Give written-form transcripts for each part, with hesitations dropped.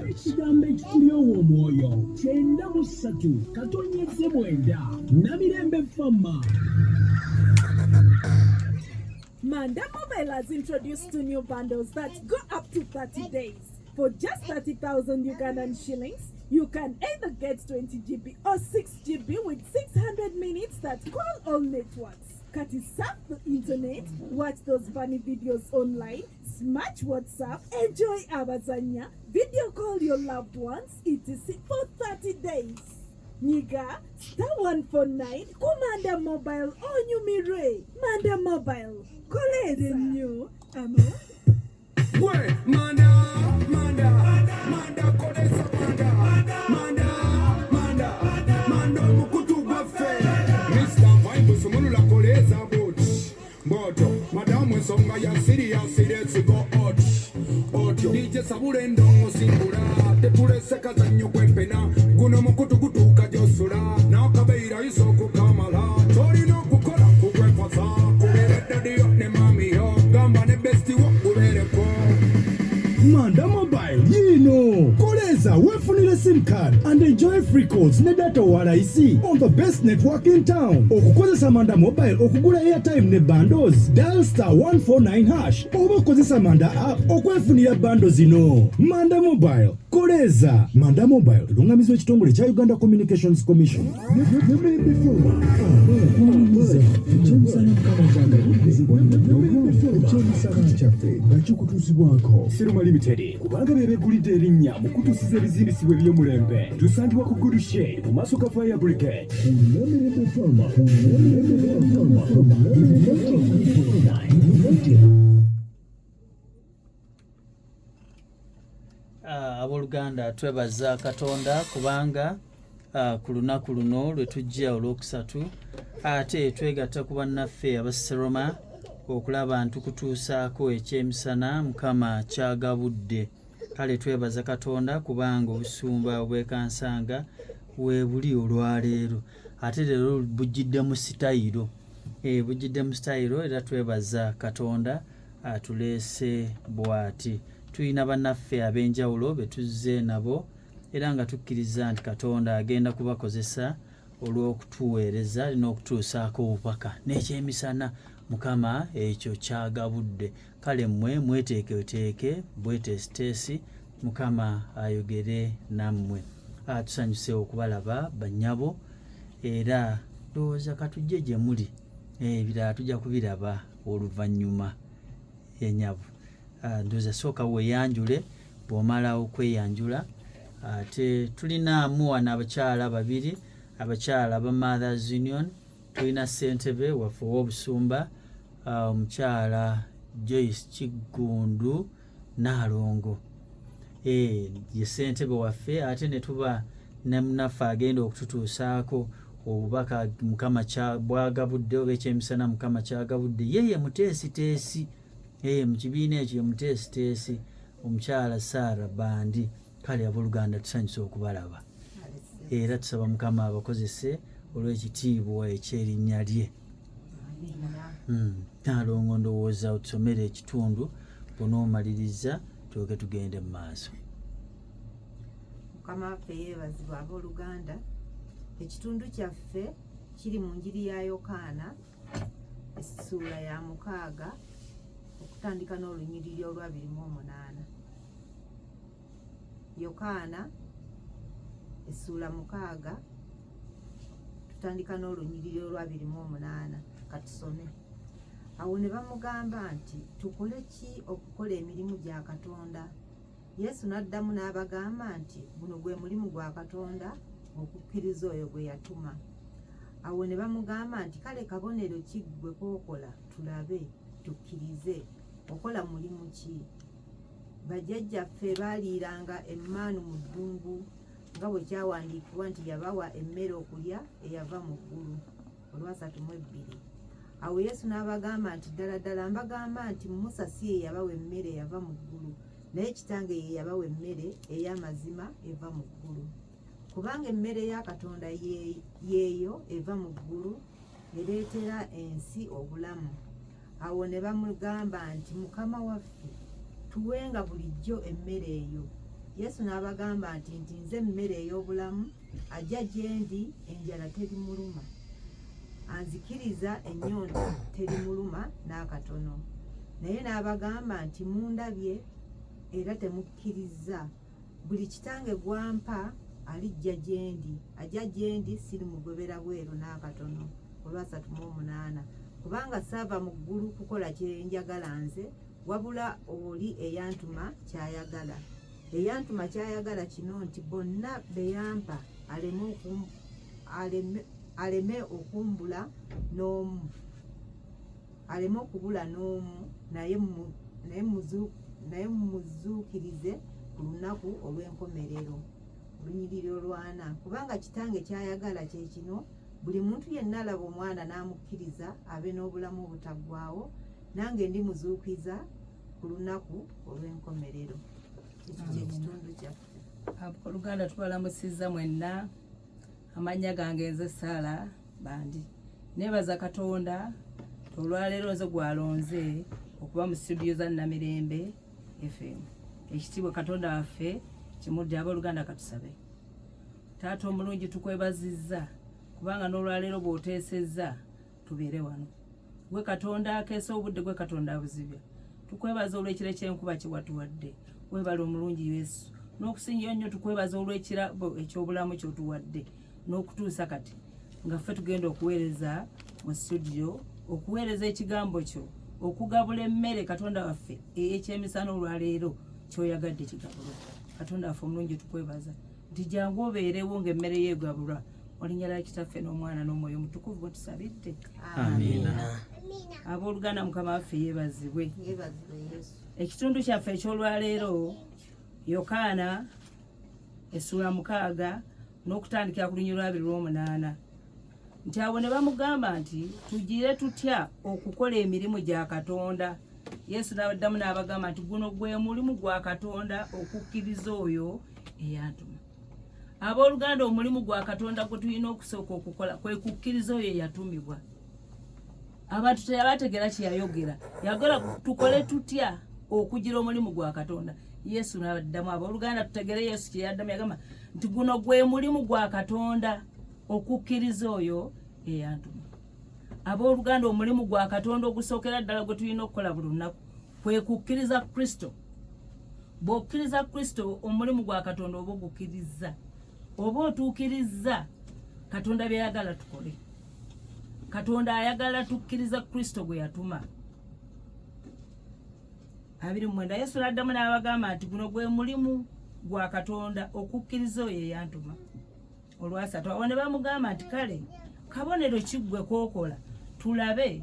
ekigambo ekitulyowa omwoyo 93 katonyeze mwenda Namirembe Fama. Manda Mobile has introduced 2 new bundles that go up to 30 days. For just 30,000 Ugandan shillings, you can either get 20 GB or 6 GB with 600 minutes that call all networks. Kati surf the internet, watch those funny videos online, smash WhatsApp, enjoy Abazanya, video call your loved ones, etc. for 30 days. Niga, *149, Manda Mobile, Onyumire, Manda Mobile, Kolede New, Amo. Wait, Manda, Kodesa Manda, Mukutu Buffet. Mr. Vibe, Sumunula Kolesa Boto, Madame Songa, ya City, go out. DJ Saburendo, Simbura, te pure secatagno quempena, Guno Mukutu Kutuka Josura, now Cabeira is so Kukamala, Torino Kukola, Kukwepasa, Kubere Dio, Nemami, Gamba, the best you want, Manda Mobile, Koleza, wefunile SIM card and enjoy free calls ne data walaisi on the best network in town. Okukozesa Manda Mobile okugula airtime ne bundles, dial *149#. Oba okozesa Manda app okwefunira bundles zino. Manda Mobile, Koleza. Manda Mobile, tulungamizwa ekitongole kya Uganda Communications Commission. Seruma Limited kubanga bebegulidde erinnya mu kutuusiza ebizimbisibwa eby'omulembe tusangibwa ku Good Shade mu maaso ga Fire Brigade. Abooluganda twebaza Katonda kubanga ku lunaku luno lwe tujja olwokusatu ate twegatta ku bannaffe abaseroma okulaba ntukutuusaako ekyemisana Mukama kyagabudde. Kale twebaza Katonda kubanga obusumba obwekansanga weebuli olwaleero ate leero bujjidde mu sitayiro era twebaza Katonda atuleese bw'ati. Tulina bannaffe ab'enjawulo be tuzze nabo era nga tukkiriza nti Katonda agenda kubakozesa olw'okutuweereza n'okutuusaako obupaka n'ekyemisana Mukama ekyo kyagabudde. Kale mmwe mweteeketeeke bweteesiteesi Mukama ayogere nammwe. Tusanyuse okubalaba bannyabo era ndowooza katujje gye muli ebirala tujja kubiraba oluvannyuma yennyabo. Ndowooza sooka weeyanjule bw'omala okweyanjula ate tulinaamu wano abakyala babiri abakyala ba Mothers Union. Tulina ssentebe waffe ow'obusumba omukyala Joyce Kigundu Naalongo ye ssentebe waffe ate ne tuba ne munaffe agenda okututuusaako obubaka Mukama bwagabudde oba ekyemisana Mukama kyagabudde ye muteesiteesi mu kibiina ekyo ye muteesiteesi omukyala Sarah Bandi. Kale abooluganda tusanyuse okubalaba era tusaba Mukama abakozese olw'ekitiibwa ekyerinnya lye. Naalongo ndowooza otusomere ekitundu bonoomaliriza tulyoke tugende mu maaso. Mukama waffe yeebazibwa abooluganda. Ekitundu kyaffe kiri mu njiri ya Yokaana essuula ya 6 okutandika n'olunyiriri olwa 28. Yokaana essuula 6 tutandika n'olunyiriri olwa 28. Katusome. Awo ne bamugamba nti tukole ki okukola emirimu gya Katonda? Yesu n'addamu n'abagamba nti guno gwe mulimu gwa Katonda okukkiriza oyo gwe yatuma. Awo ne bamugamba nti kale kabonero ki gwe kookola tulabe tukkirize, okola mulimu ki? Bajjajjaffe baaliiranga emmaanu mu ddungu nga bwe kyawandiikibwa nti yabawa emmere okulya eyava mu ggulu. Olwa 32. Awo Yesu n'abagamba nti ddala ddala mbagamba nti Musa si ye yabawa emmere eyava mu ggulu, naye Kitange ye yabawa emmere ey'amazima eva mu ggulu. Kubanga emmere ya Katonda yeeyo eva mu ggulu ereetera ensi obulamu. Awo ne bamugamba nti Mukama waffe tuwenga bulijjo emmere eyo. Yesu n'abagamba nti nze mmere ey'obulamu, ajja gye ndi enjala terimuluma, anzikiriza ennyonta terimuluma n'akatono. Naye n'abagamba nti mundabye era temukkiriza. Buli kitange gwampa alijja gye ndi, ajja gye ndi sirimugobera bweru n'akatono. Olwa 38. Kubanga saava mu ggulu kukola kye njagala nze, wabula oli eyantuma kyayagala. Eyantuma kyayagala kino nti bonna beyampa aleme okumbula n'omu, aleme okubula n'omu, naye mumuzuukirize ku lunaku olw'enkomerero. Olunyiriri 4. Kubanga kitange kyayagala kye kino, buli muntu yenna alaba omwana n'amukkiriza abe n'obulamu obutaggwaawo, nange ndimuzuukiza ku lunaku olw'enkomerero. Ekyo ky'ekitundu kyaffe. Oluganda tubalamusizza mwenna. Amannya gange nze Saala Bandi. Neebaza Katonda olwaleero nze gwalonze okuba mu studio za Namirembe FM. Ekitiibwa Katonda waffe kimudde abooluganda katusabe. Taata omulungi tukwebazizza kubanga n'olwaleero bw'oteesezza tubeere wano. Gwe Katonda akeesa obudde, gwe Katonda abuzibya. Tukwebaza olw'ekiro ky'enkuba kye watuwadde. Weebale omulungi Yesu. N'okusingira ennyo tukwebaza olw'ekirabo eky'obulamu ky'otuwadde n'okutuusa kati nga ffe tugenda okuweereza mu studio, okuweereza ekigambo kyo, okugabula emmere Katonda waffe ey'ekyemisana olwaleero ky'oyagadde kigabulwa. Katonda waffe omulungi tukwebaza nti jangu obeerewo ng'emmere yeegabulwa. Olinnya lya Kitaffe n'Omwana n'Omwoyo Mutukuvu bwe tusabidde. Amiina. Abooluganda Mukama waffe yeebazibwe. Yeebazibwe Yesu. Ekitundu kyaffe eky'olwaleero Yokaana essula 6 n'okutandikira ku lunyiriri 28 nti abo ne bamugamba nti tugire tutya okukola emirimu gya Katonda. Yesu n'abaddamu n'abagamba nti guno gwe mulimu gwa Katonda, okukkiriza oyo eyantuma. Abooluganda omulimu gwa Katonda gwe tulina okusooka okukola kwe kukkiriza oyo eyatumibwa. Abantu tebategeera kye yayogera, yagala tukole tutya okugira omulimu gwa Katonda. Yesu n'abaddamu abooluganda tutegere Yesu kye yaddamu, yagamba nti guno gwe mulimu gwa Katonda, okukkiriza oyo eyantuma. Abooluganda omulimu gwa Katonda ogusookera ddala gwe tulina okukola buli lunaku kwe kukkiriza Kristo. Bw'okkiriza Kristo omulimu gwa Katonda oba ogukkiriza, oba otuukirizza Katonda bye yagala tukole. Katonda ayagala tukkiriza Kristo gwe yatuma. 29 Yesu n'addamu n'abagamba nti guno gwe mulimu gwa Katonda, okukkiriza oyo eyantuma. Olwa 3 abo ne bamugamba nti kale kabonero ki ggwe k'okola tulabe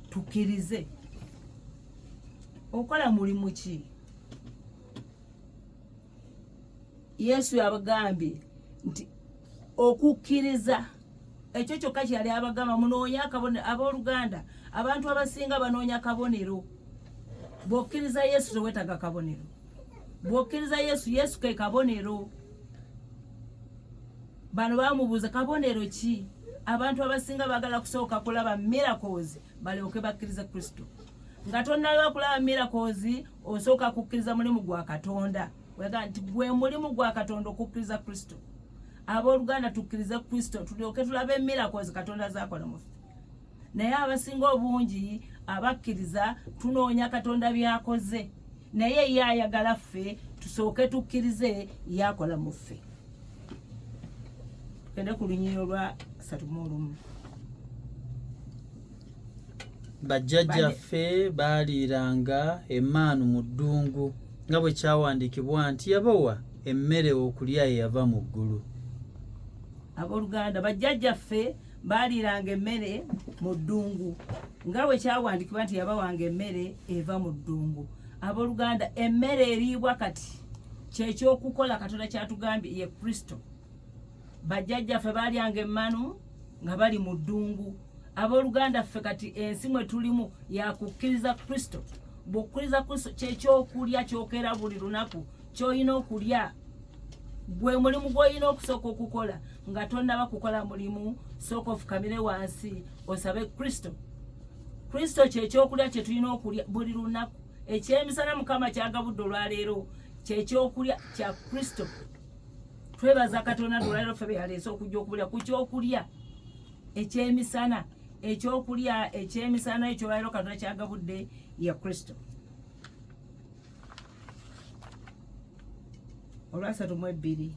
tukkirize? Okola mulimu ki? Yesu yabagambye nti okukkiriza. Ekyo kyokka kyali abagamba munoonya akabonero. Abooluganda abantu abasinga banoonya kabonero. Bw'okkiriza Yesu teweetaga kabonero. Bw'okkiriza Yesu, Yesu ke kabonero. Bano bamubuuza kabonero ki? Abantu abasinga baagala kusooka kulaba miracles balyoke bakkiriza Kristo. Nga tonnalaba kulaba miracles osooka kukkiriza mulimu gwa Katonda. Wega nti gwe mulimu gwa Katonda okukkiriza Kristo. Abooluganda tukkirize Kristo tulyoke tulabe miracles Katonda z'akola mu ffe. Naye abasinga obungi abakkiriza tunoonya Katonda by'akoze, naye ye ayagala ffe tusooke tukkirize yakola mu ffe. Tugende ku lunyiriri olwa 31. Bajjajjaffe baaliiranga emmaanu mu ddungu nga bwe kyawandiikibwa nti yabawa emmere okulya eyava mu ggulu. Abooluganda bajjajjaffe baaliiranga emmere mu ddungu nga bwe kyawandiikibwa nti yabawanga emmere eva mu ddungu. Abooluganda emmere eriibwa kati kyekyokukola Katonda kyatugambye ye Kristo. Bajjajjaffe baalyanga emmanu nga bali mu ddungu. Abooluganda ffe kati ensi mwe tulimu yakukkiriza Kristo. Bw'okkiriza Kristo kyekyokulya kyokera buli lunaku ky'olina okulya. Gwe mulimu gw'olina okusooka okukola nga tonnaba kukola mulimu, sooka ofukamire wansi osabe Kristo. Kristo kyekyokulya kye tulina okulya buli lunaku. ekyemisana mukama kyagabudde olwaleero kyekyokulya kya Kristo. Twebaza Katonda olwaleero ffe beyaleese okujja okubulya ku kyokulya ekyemisana, ekyokulya ekyemisana ekyo olwaleero Katonda kyagabudde ya Kristo. Olwasatu mu ebbiri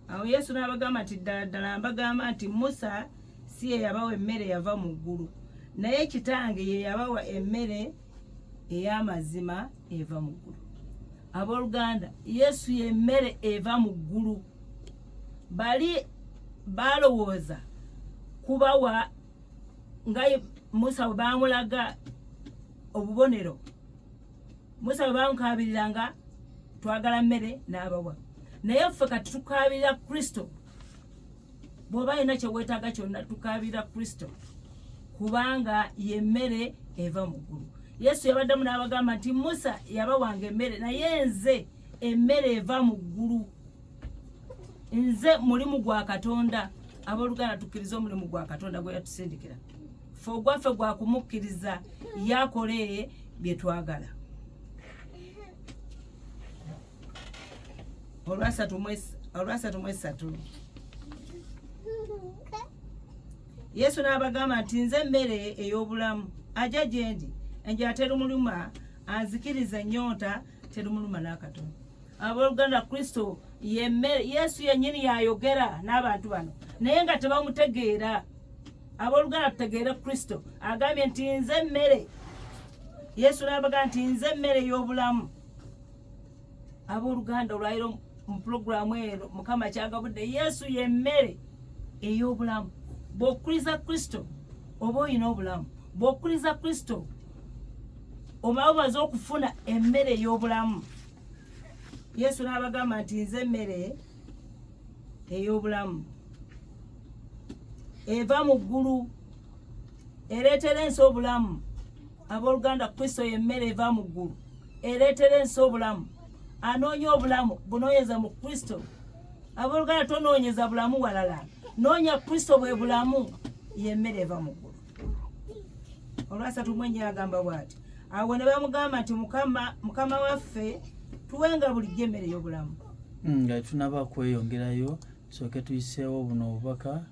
awo Yesu n'abagamba nti ddala ddala mbagamba nti Musa si ye yabawa emmere yava mu ggulu, naye Kitange ye yabawa emmere ey'amazima eva mu ggulu. Abooluganda, Yesu ye mmere eva mu ggulu. Bali balowooza kubawa nga Musa bwe bamulaga obubonero, Musa bwe bamukabiriranga twagala mmere n'abawa. Naye ffe kati tukabirira Kristo. Bw'oba yina kye weetaaga kyonna tukabirira Kristo kubanga ye mmere eva mu ggulu. Yesu yabaddamu n'abagamba nti Musa yabawanga emmere, naye nze emmere eva mu ggulu. Nze mulimu gwa Katonda. Abooluganda tukkiriza omulimu gwa Katonda gwe yatusindikira. Ffe ogwaffe gwa kumukkiriza yakole bye twagala. Olwasatu mu esatu Yesu n'abagamba nti nze mmere ey'obulamu, ajja gye ndi enjala terumuluma, anzikiriza ennyonta terumuluma n'akatono. Abooluganda, Kristo ye mmere. Yesu yennyini yayogera n'abantu bano naye nga tebamutegeera. Abooluganda, tutegeere Kristo agambye nti nze mmere. Yesu n'abagamba nti nze mmere ey'obulamu. Abooluganda, olwaliro mu pulogulaamu eno Mukama kyagabudde Yesu ye mmere ey'obulamu. Bw'okkiriza Kristo oba oyina obulamu. Bw'okkiriza Kristo omaze okufuna emmere ey'obulamu. Yesu n'abagamba nti nze emmere ey'obulamu eva mu ggulu ereetera ensi obulamu. Abooluganda, Kristo ye mmere eva mu ggulu ereetera ensi obulamu. Anoonya obulamu bunoonyeza mu Kristo. Abooluganda, tonoonyeza bulamu walala, noonya Kristo bwe bulamu, ye mmere eva mu ggulu. Olwasatu mu ennya agamba bw'ati, awo ne bamugamba nti Mukama waffe tuwenga bulijjo emmere y'obulamu. Nga tunaba kweyongerayo tusooke tuyiseewo buno obubaka.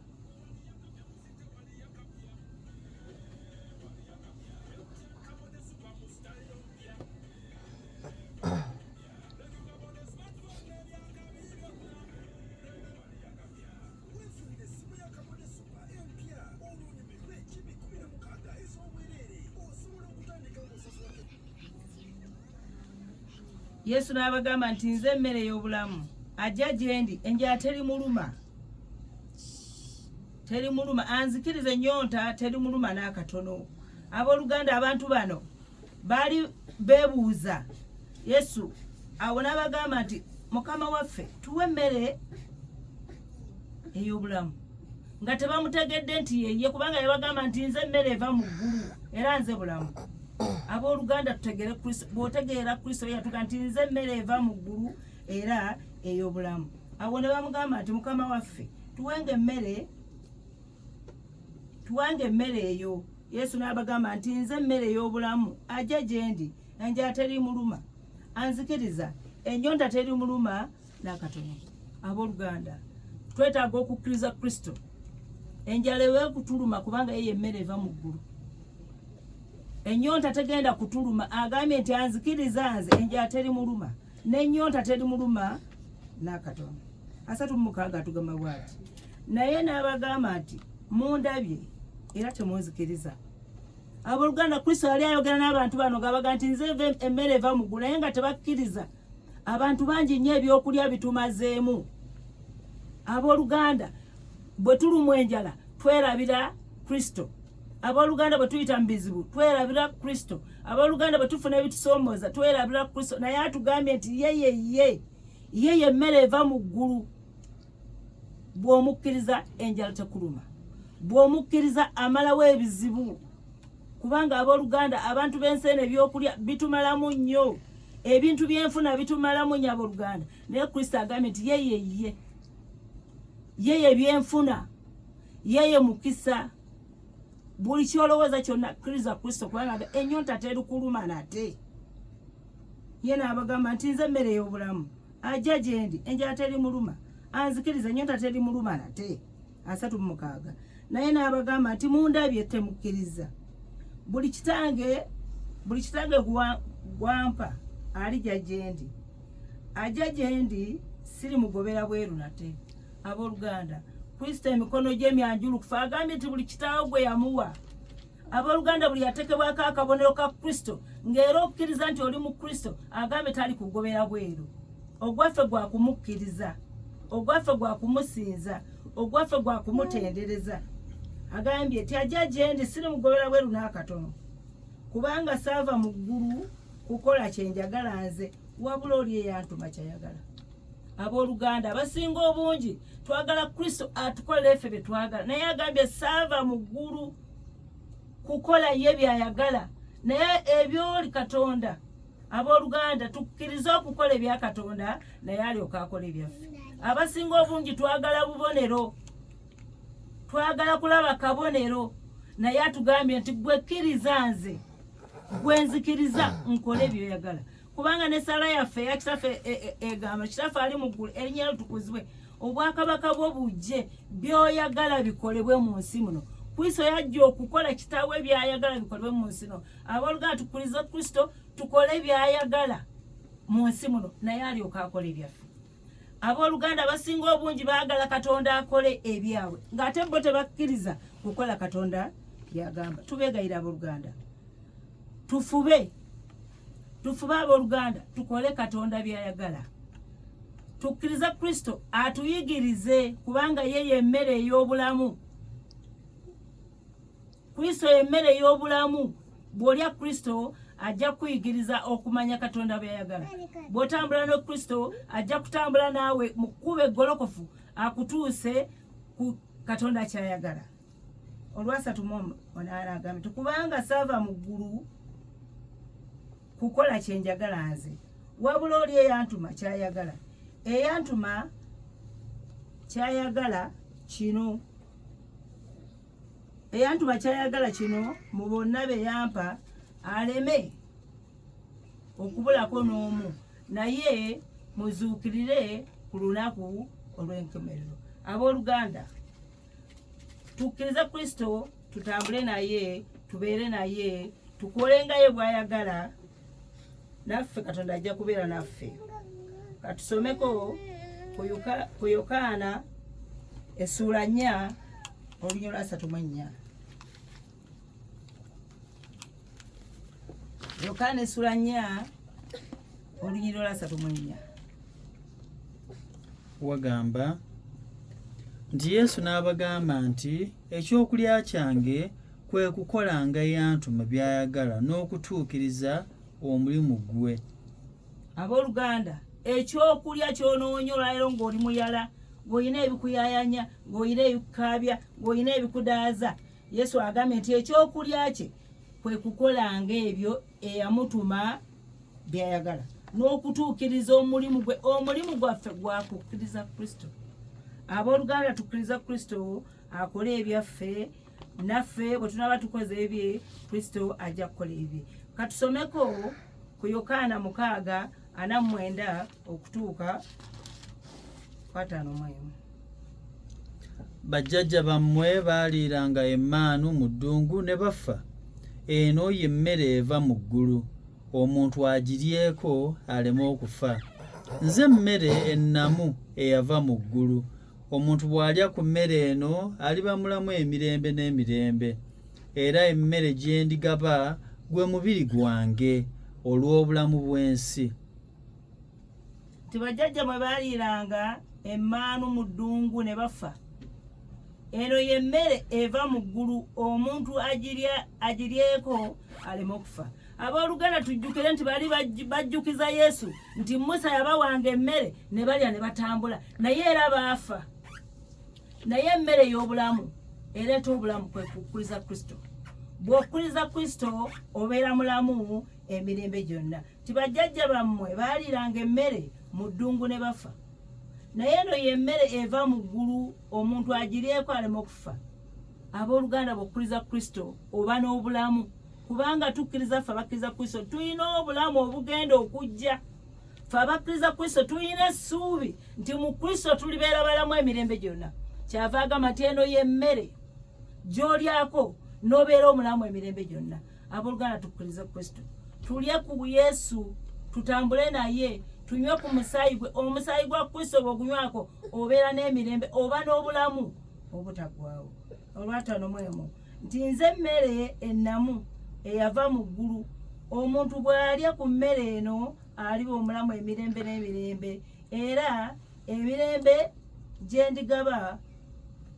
Yesu n'abagamba nti nze emmere ey'obulamu, ajja gye ndi enjala terimuluma, anzikiriza ennyonta terimuluma n'akatono. Abooluganda, abantu bano baali beebuuza Yesu, awo n'abagamba nti Mukama waffe tuwe emmere ey'obulamu, nga tebamutegedde nti yeye, kubanga yabagamba nti nze emmere eva mu ggulu era nze bulamu. Abooluganda, tutegeere Kristo. Bw'otegeera Kristo yatuga nti nze emmere eva mu ggulu era ey'obulamu. Awo ne bamugamba nti Mukama waffe tuwange emmere eyo. Yesu n'abagamba nti nze emmere ey'obulamu, ajja gye ndi enjala terimuluma, anzikiriza ennyonta terimuluma n'akatono. Abooluganda, twetaaga okukkiriza Kristo enjala ewekutuluma kubanga ye emmere eva mu ggulu. Ennyonta tegenda kutuluma, agambye nti anzikiriza nze enjala terimuluma n'ennyonta terimuluma n'akatono. 36 atugamba bw'ati, naye n'abagamba nti mundabye era temunzikiriza. Abooluganda, Kristo yali ayogera n'abantu bano ng'abaga nti nze emmere eva mu ggulu naye nga tebakkiriza. Abantu bangi nnyo ebyokulya bitumazeemu. Abooluganda, bwe tulumwa enjala twerabira Kristo. Abooluganda, bwe tuyita mu bizibu twerabira Kristo. Abooluganda, bwe tufuna ebitusoomooza twerabira Kristo. Naye atugambye nti ye emmere eva mu ggulu. Bw'omukkiriza enjala tekuluma, bw'omukkiriza amalawo ebizibu. Kubanga abooluganda, abantu b'ensi eno ebyokulya bitumalamu nnyo, ebintu byenfuna bitumalamu nnyo abooluganda. Naye Kristo agambye nti yeye byenfuna, yeye mukisa, buli kyolowooza kyonna kkiriza Kristo kubanga ennyonta terukuluma nate. Ye n'abagamba nti nze mmere y'obulamu, ajja gye ndi enjala terimuluma, anzikiriza ennyonta terimuluma nate. 36. Naye n'abagamba nti mundabye temukkiriza. Buli kitange gwampa alijja gye ndi, ajja gye ndi siri mugobera bweru nate. Abooluganda, Kristo emikono gye myanjulukufu agambye nti buli kitaawo gwe yamuwa. Abooluganda, buli yatekebwako akabonero ka Kristo ng'era okukkiriza nti oli mu Kristo agambye tali kugobera bweru. Ogwaffe gwa kumukkiriza, ogwaffe gwa kumusinza, ogwaffe gwa kumutendereza. Agambye nti ajja gye ndi siri mugobera bweru n'akatono, kubanga saava mu ggulu kukola kye njagala nze, wabula oli eyantuma kyayagala. Abooluganda, abasinga obungi twagala Kristo atukolera ffe bye twagala, naye agambye saava mu ggulu kukola ye byayagala, naye ebyoli Katonda. Abooluganda, tukkirize okukola ebya Katonda naye alyoka akola ebyaffe. Abasinga obungi twagala bubonero, twagala kulaba kabonero, naye atugambye nti gwe kkiriza nze, gwe nzikiriza nkole byoyagala. Kubanga ne Sala yaffe ya kitaffe egamba kitaffe ali mu ggulu erinnya lye litukuzibwe, obwakabaka bwo bujje, byoyagala bikolebwe mu nsi muno. Kristo yajja okukola kitaawe byayagala bikolebwe mu nsi muno. Abooluganda, tukkiriza Kristo tukole byayagala mu nsi muno naye alyoka akola ebyaffe. Abooluganda, abasinga obungi baagala Katonda akole ebyabwe ng'ate bo tebakkiriza kukola Katonda byagamba. Tubeegayira abooluganda, tufube abooluganda tukole Katonda byayagala. Tukkiriza Kristo atuyigirize kubanga ye yemmere ey'obulamu. Kristo yemmere ey'obulamu. Bw'olya Kristo ajja kuyigiriza okumanya Katonda byayagala. Bw'otambula ne Kristo ajja kutambula naawe mu kkubo eggolokofu akutuuse ku Katonda kyayagala. Olwasatu mu 8 agambye tukubanga saava mu ggulu kukola kye njagala nze, wabula oli eyantuma kyayagala. Eyantuma kyayagala kino, eyantuma kyayagala kino mu bonna be yampa aleme okubulako n'omu, naye muzuukirire ku lunaku olw'enkomerero. Abooluganda, tukkiriza Kristo tutambule naye, tubeere naye, tukolenga ye bw'ayagala, naffe Katonda ajja kubeera naffe. Katusomeko ku Yokaana essuula 4 olunyiro lwa 34. Yokaana essuula 4 olunyiro lwa 34. Wagamba nti Yesu n'abagamba nti ekyokulya kyange kwe kukolanga yantuma byayagala n'okutuukiriza omulimu gwe. Abooluganda, ekyokulya ky'onoonya olwaleero ng'oli muyala, ng'olina ebikuyayanya, ng'olina ebikukaabya, ng'olina ebikudaaza, Yesu agambye nti ekyokulya kye kwe kukolanga ebyo eyamutuma byayagala n'okutuukiriza omulimu gwe. Omulimu gwaffe gwa kukkiriza Kristo. Abooluganda, tukkiriza Kristo akole ebyaffe, naffe bwe tunaba tukoze ebye, Kristo ajja kukola ebye. Katusomeko ku Yokaana 6:49 okutuuka 5:1. Bajjajja bammwe baaliiranga emmaanu mu ddungu ne bafa. Eno y'emmere eva mu ggulu, omuntu agiryeko aleme okufa. Nze mmere ennamu eyava mu ggulu. Omuntu bw'alya ku mmere eno aliba mulamu emirembe n'emirembe. Era emmere gye ndigaba gwe mubiri gwange olw'obulamu bw'ensi. Tibajjajja mwe baaliiranga emmaanu mu ddungu ne bafa. Eno y'emmere eva mu ggulu, omuntu agiryeko aleme okufa. Abooluganda, tujjukire nti bali bajjukiza Yesu nti Musa yabawanga emmere ne balya ne batambula, naye era baafa. Naye emmere y'obulamu ereeta obulamu kwe kukkiriza Kristo. Bw'okkiriza Kristo obeera mulamu emirembe gyonna. Tibajjajja bammwe baaliiranga emmere mu ddungu ne bafa. Naye eno y'emmere eva mu ggulu, omuntu agiryeko aleme okufa. abooluganda bw'okkiriza Kristo oba n'obulamu, kubanga tukkiriza ffe abakkiriza Kristo tulina obulamu obugenda okujja. Ffe abakkiriza Kristo tulina essuubi nti mu Kristo tulibeera balamu emirembe gyonna. Kyava agamba nti eno y'emmere gy'olyako n'obeera omulamu emirembe gyonna. Abooluganda tukkiriza Kristo, tulye ku Yesu, tutambule naye, tunywe ku musaayi gwe. Omusaayi gwa Kristo bw'ogunywako obeera n'emirembe oba n'obulamu obutaggwaawo. Olwataano mwemu nti nze mmere ennamu eyava mu ggulu. Omuntu bw'alya ku mmere eno aliba omulamu emirembe n'emirembe, era emirembe gye ndigaba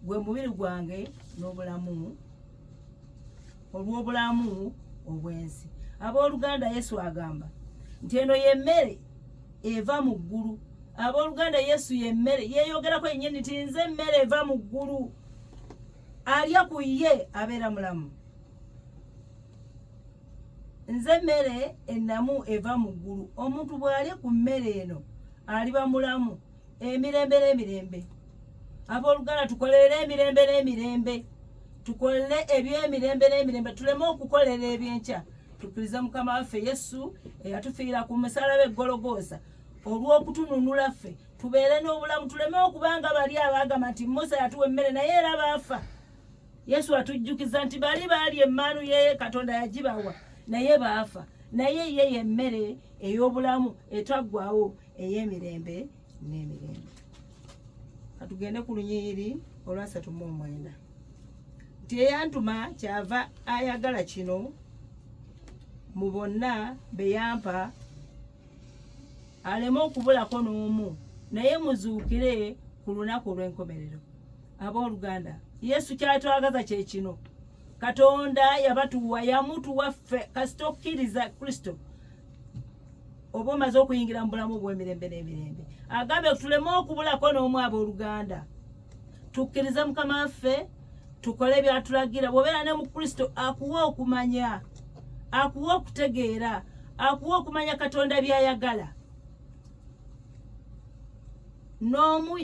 gwe mubiri gwange n'obulamu olw'obulamu obw'ensi. Abooluganda Yesu agamba nti eno y'emmere eva mu ggulu. Abooluganda Yesu y'emmere, yeeyogerako yennyini nti nze emmere eva mu ggulu. Alya ku ye abeera mulamu. Nze mmere ennamu eva mu ggulu. Omuntu bw'alya ku mmere eno aliba mulamu emirembe n'emirembe. Abooluganda tukolere emirembe n'emirembe, tukolere eby'emirembe n'emirembe, tuleme okukolera ebyenkya. Tukkirize Mukama waffe Yesu eyatufiira ku musaalaba e Gologoosa olw'okutununula ffe tubeere n'obulamu, tuleme okubanga bali abaagamba nti Musa yatuwa emmere naye era baafa. Yesu atujjukiza nti bali baali emmaanu ye Katonda yagibawa naye baafa, naye ye y'emmere ey'obulamu etaggwaawo ey'emirembe n'emirembe. Katugende ku lunyiriri olwa 39 nti eyantuma kyava ayagala kino mu bonna be yampa aleme okubulako n'omu, naye muzuukire ku lunaku olw'enkomerero. Abooluganda Yesu kyatwagaza kye kino. Katonda yabatuwa yamutuwa ffe kasita okkiriza Kristo oba omaze okuyingira mu bulamu bw'emirembe n'emirembe. Agambe tuleme okubulako n'omu. Abooluganda tukkirize Mukama waffe, tukole byatulagira. Bw'obeera ne mu Kristo akuwa okumanya, akuwa okutegeera, akuwa okumanya Katonda by'ayagala. N'omu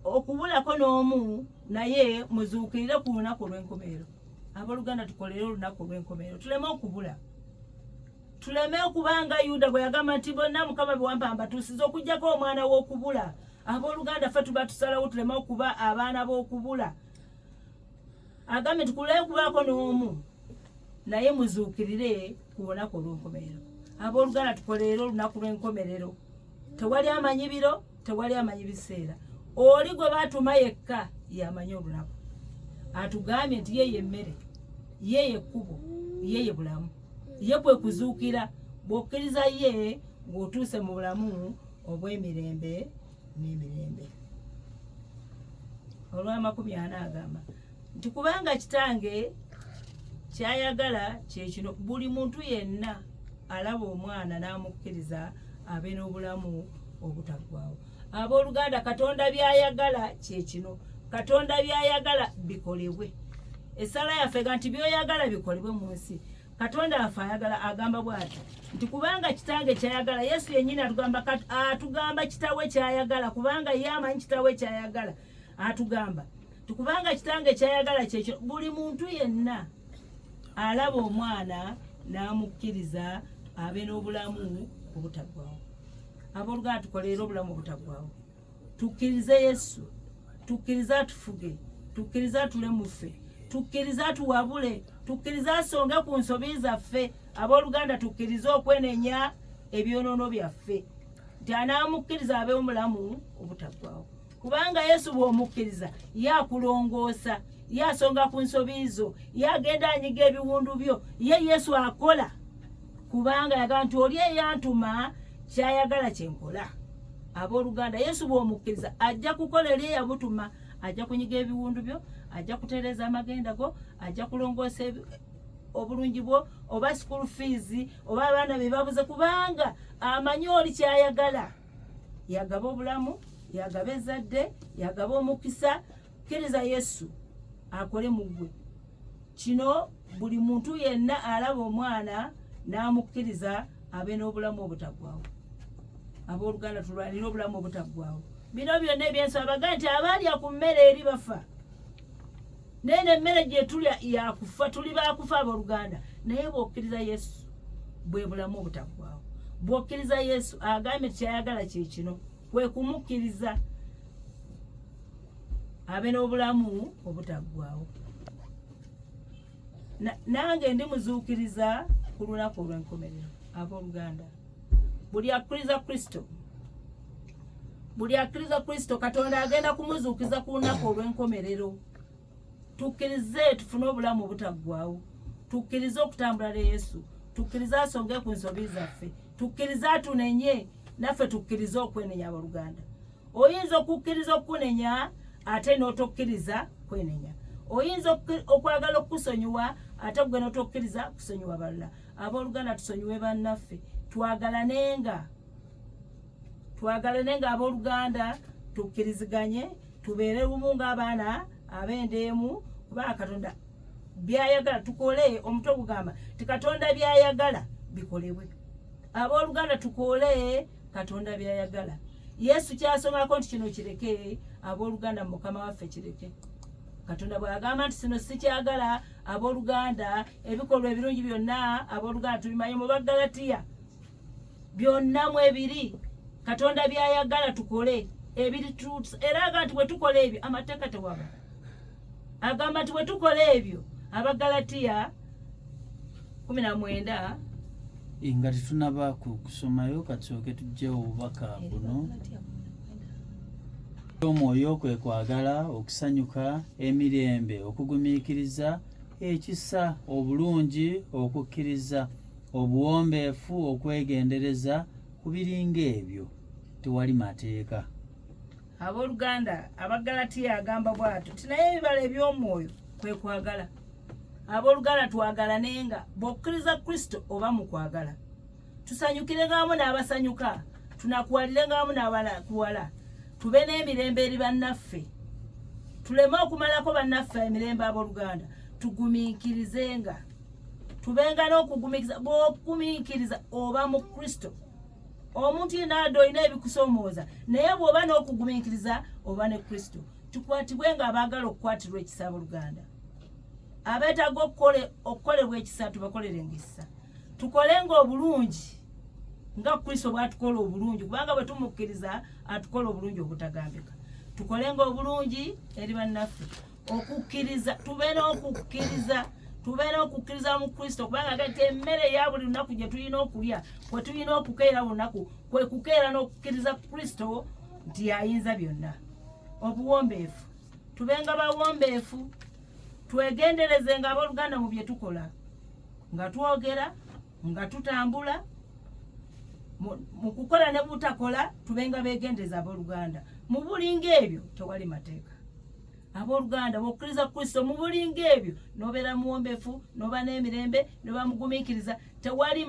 okubulako n'omu, naye muzuukirire ku lunaku olw'enkomerero. Abooluganda tukolere olunaku olw'enkomerero, tuleme okubula. Tuleme okubanga Yuda bwe yagamba nti bonna Mukama bwampa mbatuusiza okuggyako omwana w'okubula. Abooluganda ffe tuba tusalawo tuleme okuba abaana b'okubula. Agambe tukuleme okubaako n'omu, naye muzuukirire ku lunaku olw'enkomerero. Abooluganda tukolere olunaku lw'enkomerero. Tewali amanyi biro, tewali amanyi biseera. Oli gwe baatuma yekka yamanyi olunaku. Atugambye nti ye y'emmere, ye y'ekkubo, ye ye bulamu, ye kwe kuzuukira. Bw'okkiriza ye ng'otuuse mu bulamu obw'emirembe n'emirembe. Olw'amakumi 40 agamba nti kubanga Kitange kyayagala kye kino, buli muntu yenna alaba omwana n'amukkiriza abe n'obulamu obutaggwaawo. Abooluganda Katonda by'ayagala kye kino. Katonda by'ayagala bikolebwe. Essala yaffe ga nti by'oyagala bikolebwe mu nsi. Katonda waffe ayagala, agamba bw'ati nti kubanga Kitange kyayagala. Yesu yennyini atugamba Kitawe kyayagala kubanga ye amanyi Kitawe kyayagala. Atugamba nti kubanga Kitange kyayagala kyekyo, buli muntu yenna alaba omwana n'amukkiriza abe n'obulamu obutaggwaawo. Abooluganda tukolere obulamu obutaggwaawo. Tukkirize Yesu, tukkirize atufuge, tukkirize atule mu ffe, tukkirize atuwabule, tukkirize asonge ku nsobi zaffe. Abooluganda tukkirize okwenenya ebyonoono byaffe, nti anaamukkiriza abe omulamu obutaggwaawo. Kubanga Yesu bw'omukkiriza ye akulongoosa, ye asonga ku nsobi zo, ye agenda anyiga ebiwundu byo, ye Yesu akola. Kubanga yagamba nti oli eyantuma kyayagala kyenkola. Abooluganda Yesu bw'omukkiriza ajja kukola eri eyamutuma, ajja kunyiga ebiwundu byo, ajja kutereeza amagenda go, ajja kulongoosa obulungi bwo, oba school fees, oba abaana be babuze, kubanga amanyi oli kyayagala. Yagaba obulamu, yagaba ezzadde, yagaba omukisa. Kkiriza Yesu akole mu ggwe. Kino buli muntu yenna alaba omwana n'amukkiriza abe n'obulamu obutaggwaawo. Abooluganda tulwanire obulamu obutaggwaawo. Bino byonna ebyensaba baga nti abalya ku mmere eri bafa. nene emmere gye tulya yakufa tuli bakufa abooluganda naye bw'okkiriza yesu bwe bulamu obutaggwaawo bw'okkiriza yesu agambye kyayagala kye kino kwe kumukkiriza abe n'obulamu obutaggwaawo nange ndi muzuukiriza ku lunaku olw'enkomerero abooluganda buli akkiriza kristo katonda agenda kumuzuukiza ku lunaku olw'enkomerero tukkirize tufune obulamu obutaggwaawo tukkirize okutambula ne yesu tukkirize asonge ku nsobi zaffe tukkirize atunenye naffe tukkirize okwenenya abooluganda oyinza okukkiriza okunenya ate n'otokkiriza kwenenya oyinza okwagala okusonyiwa ate gwe n'otokkiriza kusonyiwa balala abooluganda tusonyiwe bannaffe twagalanenga abooluganda tukkiriziganye tubeere lumu ng'abaana ab'endeemu kubanga katonda byayagala tukole omutwe gugamba tikatonda byayagala bikolebwe abooluganda tukole katonda byayagala yesu kyasomako nti kino kireke abooluganda mukama waffe kireke katonda bw'agamba nti sino sikyagala abooluganda ebikolwa ebirungi byonna abooluganda tubimanyi mu Bagalatiya byonna mu ebiri katonda byayagala tukole ebiri era agamba nti bwe tukola ebyo amateeka tewaba agamba nti bwe tukola ebyo Abagalatiya 19 nga tetunaba kusomayo kasooke tujjewo obubaka buno omwoyo kwe kwagala okusanyuka emirembe okugumiikiriza ekisa obulungi okukkiriza obuwombeefu okwegendereza ku biringa ebyo tewali mateeka abooluganda Abagalatiya agamba bw'atyo tinaye ebibala eby'omwoyo kwe kwagala abooluganda twagalanenga bw'okkiriza kristo oba mu kwagala tusanyukirenga wamu n'abasanyuka tunakuwalirenga wamu n'abanakuwala tube n'emirembe eri bannaffe tuleme okumalako bannaffe emirembe abooluganda tugumiikirizenga tubenga n'okugumiikiriza bw'okugumiikiriza oba mu kristo omuntu yenadde olina ebikusoomooza naye bw'oba n'okugumiikiriza oba ne kristo tukwatibwe nga abaagala okukwatirwa ekisa abooluganda abeetaaga okukolebwa ekisa tubakolerenga ekisa tukolenga obulungi nga kristo bw'atukola obulungi kubanga bwe tumukkiriza atukola obulungi obutagambika tukolenga obulungi eri bannaffe okukkiriza tube n'okukkiriza mu kristo kubanga gati emmere eya buli lunaku gye tulina okulya kwe tulina okukeera lunaku kwe kukeera n'okukkiriza kristo nti ayinza byonna obuwombeefu tubenga bawombeefu twegenderezenga abooluganda mu bye tukola nga twogera nga tutambula mu kukola ne butakola tubenga beegendereza abooluganda mu bulinga ebyo tewali mateeka abooluganda bw'okkiriza kristo mu bulinga ebyo n'obeera muwombeefu n'oba n'emirembe n'oba mugumiikiriza tewali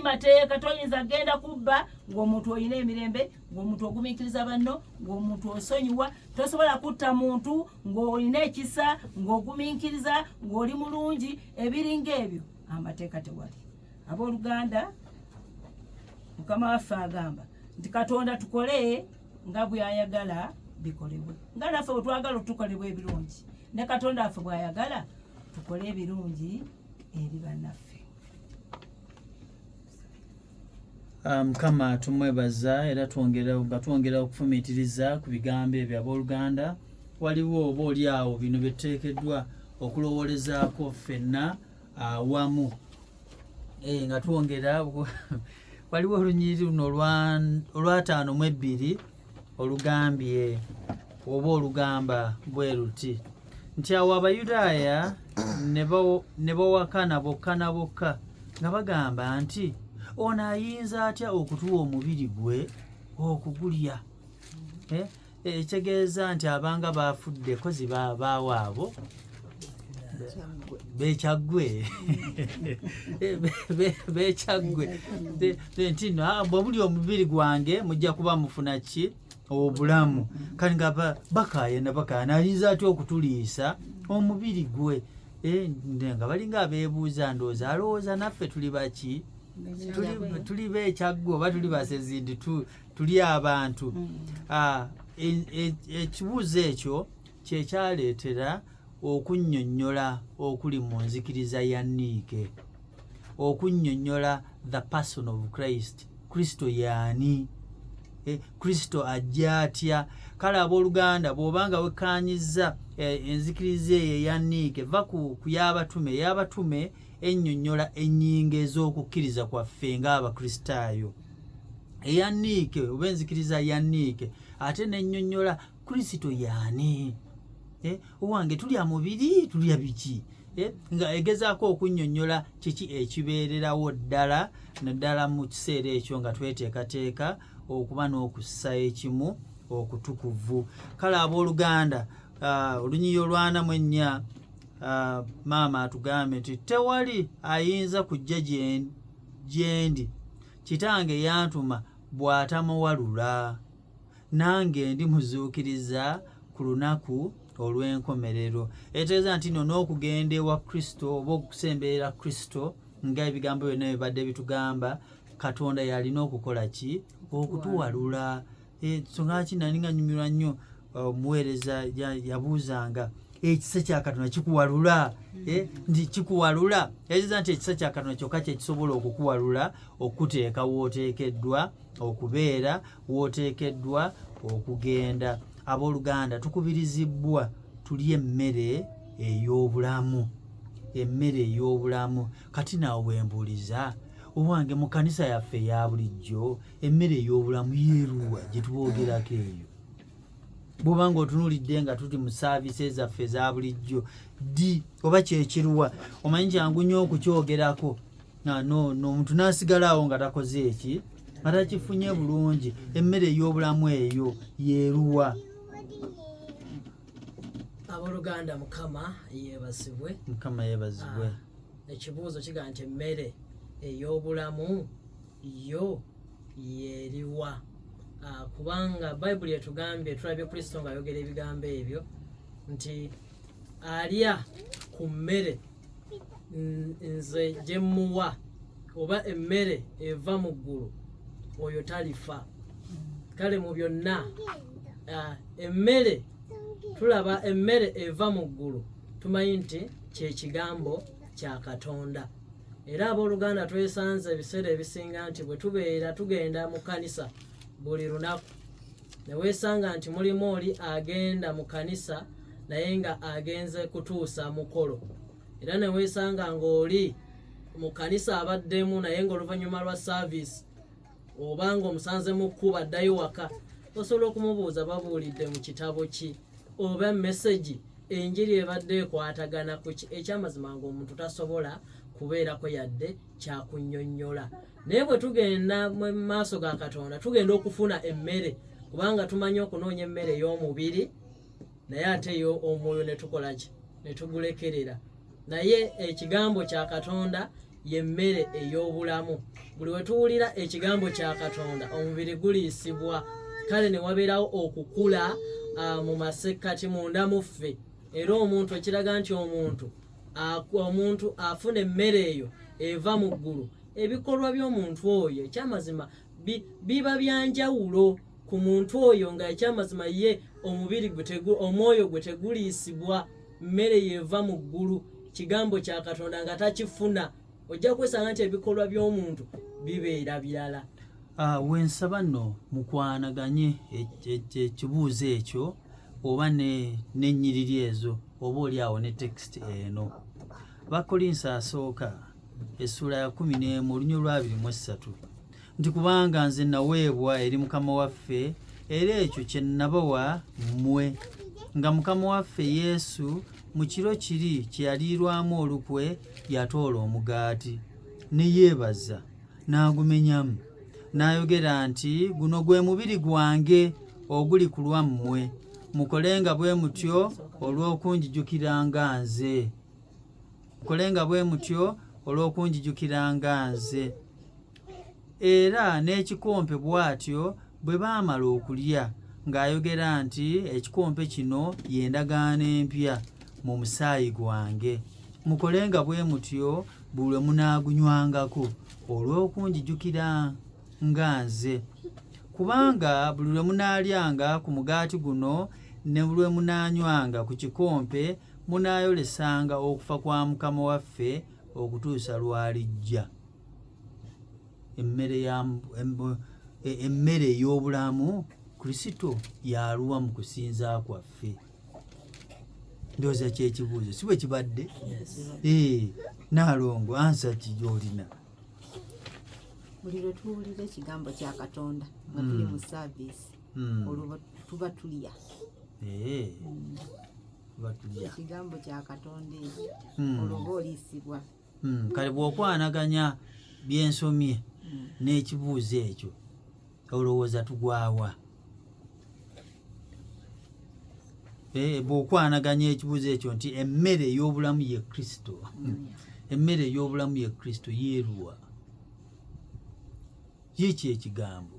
mateeka toyinza genda kubba ng'omuntu olina emirembe ng'omuntu ogumiikiriza banno ng'omuntu osonyiwa tosobola kutta muntu ng'olina ekisa ng'ogumiikiriza ng'oli mulungi ebiringa ebyo amateeka tewali abooluganda mukama waffe agamba nti katonda tukole nga bw'ayagala bikolebwe nga naffe bwe twagala otukolebwa ebirungi ne katonda waffe bw'ayagala tukole ebirungi eri bannaffe. Mukama tumwebaza era twongera okufumiitiriza ku bigambo ebyo abooluganda waliwo oba oli awo bino byetuteekeddwa okulowolezaako ffenna awamu nga twongera waliwo olunyiriri luno olwa 5:2 olugambye oba olugamba bwe luti nti awo Abayudaaya ne bawakana bokka na bokka nga bagamba nti ono ayinza atya okutuwa omubiri gwe okugulya ekitegeeza nti abanga bafudde kozi baawaabo beekyaggwe nti bwe muli omubiri gwange mujja kuba mufuna ki obulamu kati nga bakaayana ayinza atya okutuliisa omubiri gwe nga balinga abeebuuza ndowooza alowooza naffe tuli baki tuli beekyaggwe oba tuli basezindi tuli abantu ekibuuzo ekyo kyekyaleetera okunnyonnyola okuli mu nzikiriza ya Niike, okunnyonnyola the person of Christ. Kristo yaani? Kristo ajja atya? Kale abooluganda, bw'obanga wekkaanyiza enzikiriza eyo eya Niike, va ku y'abatume. Y'abatume ennyonnyola ennyingo ez'okukkiriza kwaffe ng'Abakristaayo. Eya Niike oba enzikiriza ya Niike ate nennyonnyola Kristo yaani? Owange tulya mubiri, tulya biki? Nga egezaako okunnyonnyola kiki ekibeererawo ddala naddala mu kiseera ekyo nga tweteekateeka okuba n'okussa ekimu okutukuvu. Kale abooluganda, olunyiyo lwana mu ennya, maama atugambe nti tewali ayinza kujja gyendi kitange yantuma bw'atamuwalula, nange ndimuzuukiriza ku lunaku olw'enkomerero. Etegeeza nti nno n'okugenda ewa Kristo oba okusemberera Kristo nga ebigambo byonna bibadde bitugamba, Katonda yalina okukola ki? Okutuwalula. Ensonga ki nali nga nyumirwa nnyo omuweereza yabuuzanga, ekisa kya Katonda kikuwalula? Nti kikuwalula. Ekiza nti ekisa kya Katonda kyokka kye kisobola okukuwalula, okuteeka w'oteekeddwa okubeera, w'oteekeddwa okugenda. Abooluganda, tukubirizibwa tulye emmere ey'obulamu. Emmere ey'obulamu. Kati naawe wembuuliza, owange mu kkanisa yaffe eya bulijjo emmere ey'obulamu yeeruwa gye tuboogerako eyo? Bw'obanga otunuulidde nga tuli mu saavisi zaffe eza bulijjo ddi oba kyekiruwa? Omanyi kyangu nnyo okukyogerako, omuntu n'asigalawo nga takoze eki, nga takifunye bulungi. Emmere ey'obulamu eyo yeeruwa? Abooluganda, Mukama yeebazibwe. Mukama yeebazibwe. Ekibuuzo kigaa nti emmere ey'obulamu yo yeeriwa? Kubanga Bayibuli etugambye, tulabye Kristo ng'ayogera ebigambo ebyo nti alya ku mmere nze gye mmuwa, oba emmere eva mu ggulu, oyo talifa. Kale mu byonna emmere, tulaba emmere eva mu ggulu, tumanyi nti kye kigambo kya Katonda. Era abooluganda, twesanze ebiseera ebisinga nti bwe tubeera tugenda mu kanisa buli lunaku, ne weesanga nti mulimu oli agenda mu kanisa naye nga agenze kutuusa mukolo, era ne weesanga ng'oli mu kanisa abaddemu naye ng'oluvannyuma lwa saaviisi oba ng'omusanze mu kkubo addayo waka, osobola okumubuuza babuulidde mu kitabo ki, oba mesegi enjiri ebadde ekwatagana ku ki? Ekyamazima ng'omuntu tasobola kubeerako yadde kyakunnyonnyola. Naye bwe tugenda mu maaso ga Katonda tugenda okufuna emmere, kubanga tumanyi okunoonya emmere ey'omubiri, naye ate ey'omwoyo ne tukola ki? Ne tugulekerera. Naye ekigambo kya Katonda ye mmere ey'obulamu. Buli we tuwulira ekigambo kya Katonda omubiri guliisibwa, kale ne wabeerawo okukula mu masekkati munda mu ffe. Era omuntu, ekiraga nti omuntu afuna emmere eyo eva mu ggulu, ebikolwa by'omuntu oyo ekyamazima biba byanjawulo ku muntu oyo, nga ekyamazima ye omwoyo gwe teguliisibwa mmere yeva mu ggulu, kigambo kya Katonda nga takifuna, ojja kwesanga nti ebikolwa by'omuntu bibeera birala. Wensaba nno mukwanaganye ekibuuzo ekyo oba n'ennyiriri ezo, oba oli awo ne tekisiti eno. Bakolinso asooka essula ya 11 olunnyo lwa 23, nti kubanga nze naweebwa eri Mukama waffe era ekyo kye nabawa mmwe, nga Mukama waffe Yesu mu kiro kiri kye yaliirwamu olukwe yatoola omugaati, ne yeebaza n'agumenyamu, n'ayogera nti guno gwe mubiri gwange oguli ku lwammwe, mukolenga bwe mutyo olw'okunjijukiranga nze. Mukolenga bwe mutyo olw'okunjijukiranga nze. Era n'ekikompe bw'atyo bwe baamala okulya, ng'ayogera nti ekikompe kino y'endagaano empya mu musaayi gwange. Mukolenga bwe mutyo buli lwe munaagunywangako olw'okunjijukiranga nze. Kubanga buli lwe munaalyanga ku mugaati guno ne lwe munaanywanga ku kikompe munaayolesanga okufa kwa Mukama waffe okutuusa lw'alijja. Emmere ey'obulamu Kristo yaluwa mu kusinza kwaffe. Ndowooza kyekibuuzo si bwe kibadde? Naalongo ansa ki gy'olina? buli lwe tuwulira ekigambo kya Katonda nga tuli mu saaviisi olwo tuba tulya ekigambo kya Katonda ekyo olwo oba oliisibwa. Kale bw'okwanaganya byensomye n'ekibuuzo ekyo olowooza tugwawa? Bw'okwanaganya ekibuuzo ekyo nti emmere ey'obulamu ye Kristo, emmere ey'obulamu ye Kristo yeeruwa? Yiki ekigambo?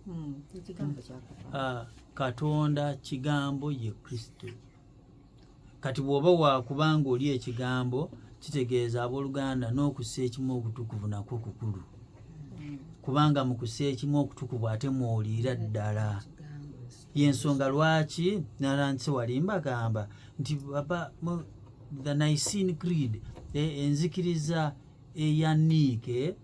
Ekigambo kya Katonda. Katonda kigambo ye Kristo. Kati bw'oba wakubanga oli ekigambo kitegeeza abooluganda n'okussa ekimu okutukuvu nakwo kukulu, kubanga mu kussa ekimu okutukuvu ate mwoliira ddala. Yensonga lwaki nalanse wali mbagamba nti the Nicene Creed, enzikiriza eya Niike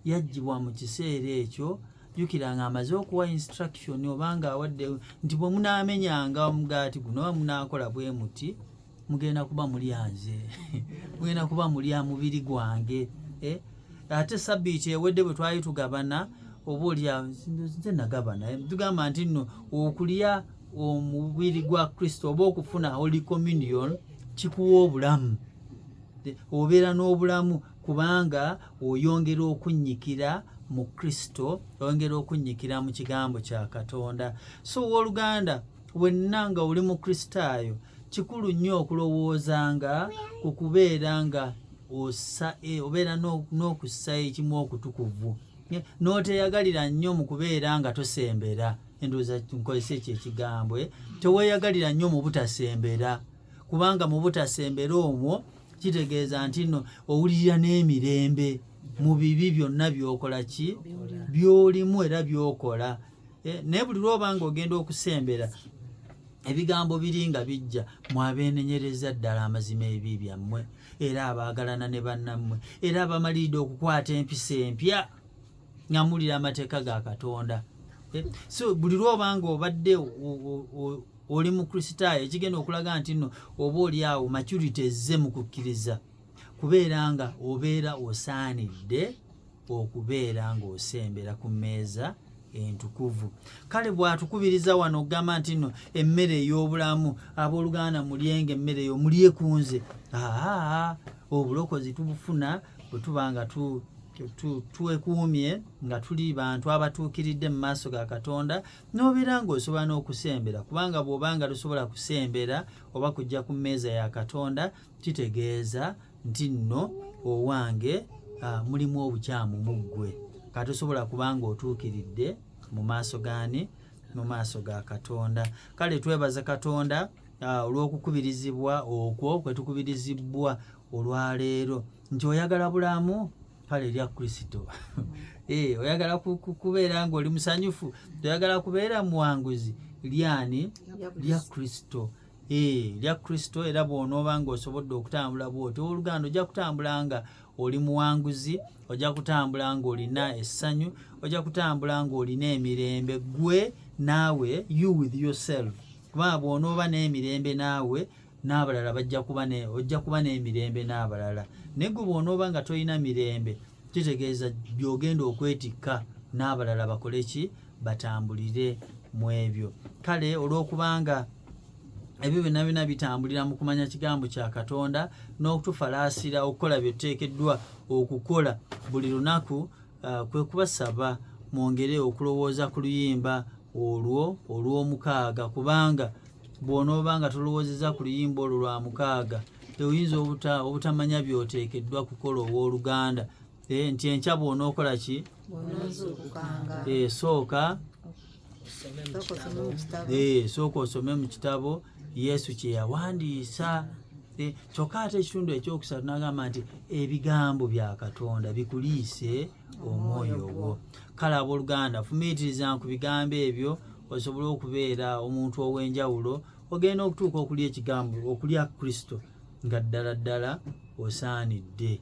yaggyibwa mu kiseera ekyo. Jjukiranga amaze okuwa instruction obanga awadde nti bwe munaamenyanga omugaati guno oba munaakola bwe muti mugenda kuba mulyanze mugenda kuba mulya mubiri gwange. Ate sabbiiti ewedde bwe twali tugabana oba olya nze nagabana tugamba nti nno okulya omubiri gwa Kristo oba okufuna Holy Communion kikuwa obulamu, obeera n'obulamu kubanga oyongera okunnyikira mu Kristo, oyongera okunnyikira mu kigambo kya Katonda. So owooluganda wenna nga oli mu Kristaayo kikulu nnyo okulowoozanga ku kubeera nga obeera n'okussa ekimu okutukuvu, n'oteyagalira nnyo mu kubeera nga tosembera. Endowooza nkozesa ekyo ekigambo, teweeyagalira nnyo mu butasembera, kubanga mu butasembera omwo kitegeeza nti nno owulirira n'emirembe mu bibi byonna byokola ki byolimu era byokola. Naye buli lw'obanga ogenda okusembera ebigambo biri nga bijja mwabeenenyereza ddala amazima ebibi byammwe, era abaagalana ne bannammwe, era abamaliridde okukwata empisa empya nga mulira amateeka ga Katonda. So buli lw'obanga obadde oli mu Kristaayo ekigenda okulaga nti nno oba oli awo maturity ezze mu kukkiriza, kubeera nga obeera osaanidde okubeera ng'osembera ku mmeeza entukuvu. Kale bw'atukubiriza wano okugamba nti nno emmere ey'obulamu, abooluganda mulyenga emmere eyo, mulye ku nze. Obulokozi tubufuna bwe tuba nga twekuumye nga tuli bantu abatuukiridde mu maaso ga Katonda, n'obeera ng'osobola n'okusembera, kubanga bw'obanga tosobola kusembera oba kujja ku mmeeza ya Katonda kitegeeza nti nno owange mulimu obukyamu mu ggwe, katosobola kubanga otuukiridde mu maaso gani? Mu maaso ga Katonda. Kale twebaza Katonda olw'okukubirizibwa okwo kwe tukubirizibwa olwaleero nti oyagala bulamu, kale lya Kristo. Oyagala kubeera ng'oli musanyufu, oyagala kubeera muwanguzi, lyani? Lya Kristo. Lya Kristo. Era bw'onooba ng'osobodde okutambula bw'oti, oluganda ojja kutambula nga oli muwanguzi, ojja kutambula ng'olina essanyu, ojja kutambula ng'olina emirembe gwe naawe, you with yourself. Kubanga bw'onooba n'emirembe naawe, n'abalala ojja kuba n'emirembe n'abalala. Naye gwe bw'onooba nga tolina mirembe kitegeeza by'ogenda okwetikka n'abalala bakole ki? Batambulire mu ebyo. Kale olw'okubanga ebyo byonna bitambulira mu kumanya kigambo kya Katonda n'okutufalaasira okukola bye tuteekeddwa okukola buli lunaku, kwe kubasaba mwongere okulowooza ku luyimba olwo olw'omukaaga, kubanga bw'onooba nga tolowoozeza ku luyimba olwo lwa mukaaga oyinza obutamanya by'oteekeddwa kukola owooluganda. Nti enkya bw'onookola ki? Sooka osome mu kitabo Yesu kye yawandiisa. Kyokka ate ekitundu ekyokusatu n'agamba nti ebigambo bya Katonda bikuliise omwoyo gwo. Kale abooluganda fumiitirizanga ku bigambo ebyo osobole okubeera omuntu ow'enjawulo ogenda okutuuka okulya ekigambo okulya Kristo nga ddala ddala osaanidde.